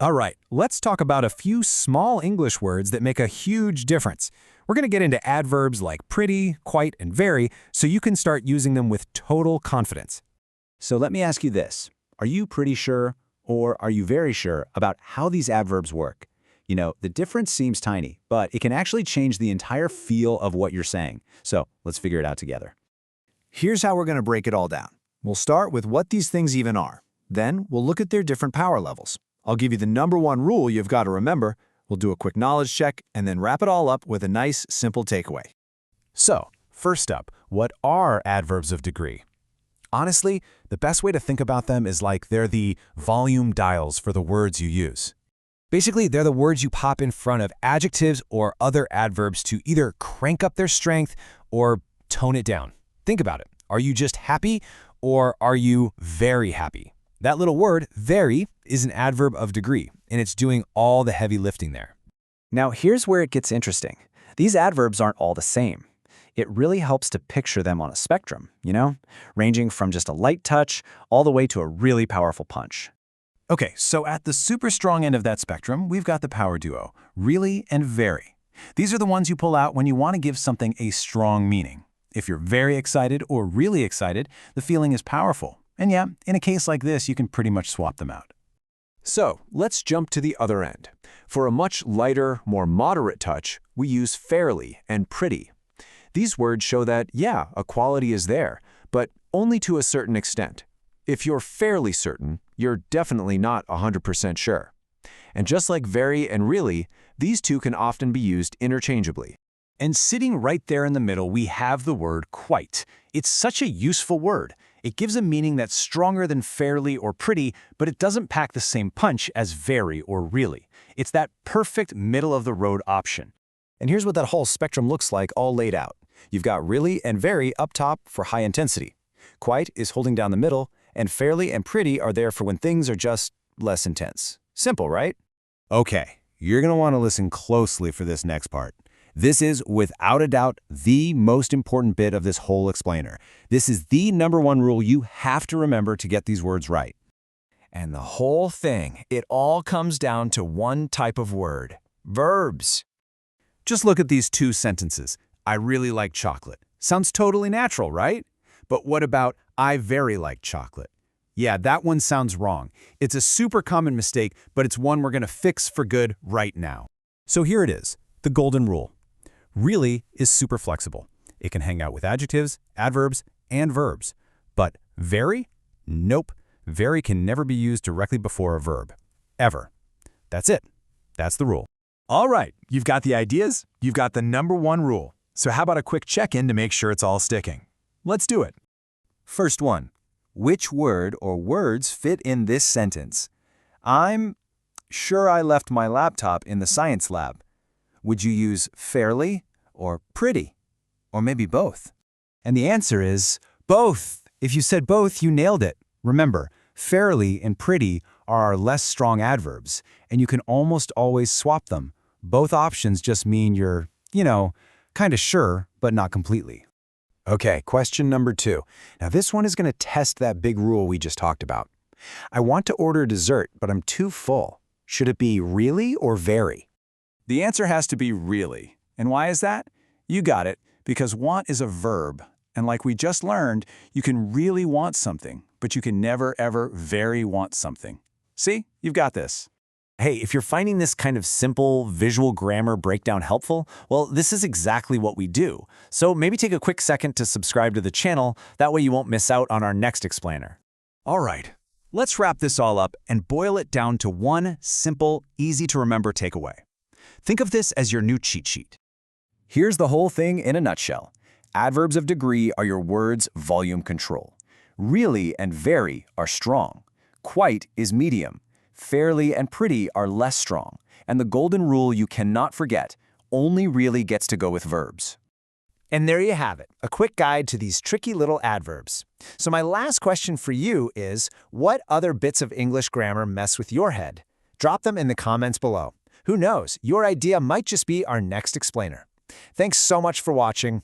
All right, let's talk about a few small English words that make a huge difference. We're going to get into adverbs like pretty, quite, and very, so you can start using them with total confidence. So let me ask you this. Are you pretty sure or are you very sure about how these adverbs work? You know, the difference seems tiny, but it can actually change the entire feel of what you're saying. So let's figure it out together. Here's how we're going to break it all down. We'll start with what these things even are. Then we'll look at their different power levels. I'll give you the #1 rule you've got to remember. We'll do a quick knowledge check and then wrap it all up with a nice, simple takeaway. So, first up, what are adverbs of degree? Honestly, the best way to think about them is like they're the volume dials for the words you use. Basically, they're the words you pop in front of adjectives or other adverbs to either crank up their strength or tone it down. Think about it. Are you just happy or are you very happy? That little word, very, is an adverb of degree, and it's doing all the heavy lifting there. Now, here's where it gets interesting. These adverbs aren't all the same. It really helps to picture them on a spectrum, ranging from just a light touch all the way to a really powerful punch. Okay, so at the super strong end of that spectrum, we've got the power duo, really and very. These are the ones you pull out when you want to give something a strong meaning. If you're very excited or really excited, the feeling is powerful. And yeah, in a case like this, you can pretty much swap them out. So let's jump to the other end. For a much lighter, more moderate touch, we use fairly and pretty. These words show that, yeah, a quality is there, but only to a certain extent. If you're fairly certain, you're definitely not 100% sure. And just like very and really, these two can often be used interchangeably. And sitting right there in the middle, we have the word quite. It's such a useful word. It gives a meaning that's stronger than fairly or pretty, but it doesn't pack the same punch as very or really. It's that perfect middle-of-the-road option. And here's what that whole spectrum looks like all laid out. You've got really and very up top for high intensity. Quite is holding down the middle, and fairly and pretty are there for when things are just less intense. Simple, right? Okay, you're going to want to listen closely for this next part. This is, without a doubt, the most important bit of this whole explainer. This is the #1 rule you have to remember to get these words right. And the whole thing, it all comes down to one type of word, verbs. Just look at these two sentences. I really like chocolate. Sounds totally natural, right? But what about I very like chocolate? Yeah, that one sounds wrong. It's a super common mistake, but it's one we're going to fix for good right now. So here it is, the golden rule. Really is super flexible. It can hang out with adjectives, adverbs, and verbs. But very? Nope. Very can never be used directly before a verb. Ever. That's it. That's the rule. All right, you've got the ideas, you've got the #1 rule. So how about a quick check-in to make sure it's all sticking? Let's do it. First one, which word or words fit in this sentence? I'm sure I left my laptop in the science lab. Would you use fairly or pretty? Or maybe both? And the answer is both. If you said both, you nailed it. Remember, fairly and pretty are our less strong adverbs, and you can almost always swap them. Both options just mean you're, kind of sure, but not completely. Okay, question #2. Now this one is going to test that big rule we just talked about. I want to order dessert, but I'm too full. Should it be really or very? The answer has to be really. And why is that? You got it, because want is a verb. And like we just learned, you can really want something, but you can never, ever very want something. See? You've got this. Hey, if you're finding this kind of simple visual grammar breakdown helpful, well, this is exactly what we do. So maybe take a quick second to subscribe to the channel. That way you won't miss out on our next explainer. All right, let's wrap this all up and boil it down to one simple, easy-to-remember takeaway. Think of this as your new cheat sheet. Here's the whole thing in a nutshell. Adverbs of degree are your word's volume control. Really and very are strong. Quite is medium. Fairly and pretty are less strong. And the golden rule you cannot forget, only really gets to go with verbs. And there you have it, a quick guide to these tricky little adverbs. So my last question for you is, what other bits of English grammar mess with your head? Drop them in the comments below. Who knows, your idea might just be our next explainer. Thanks so much for watching.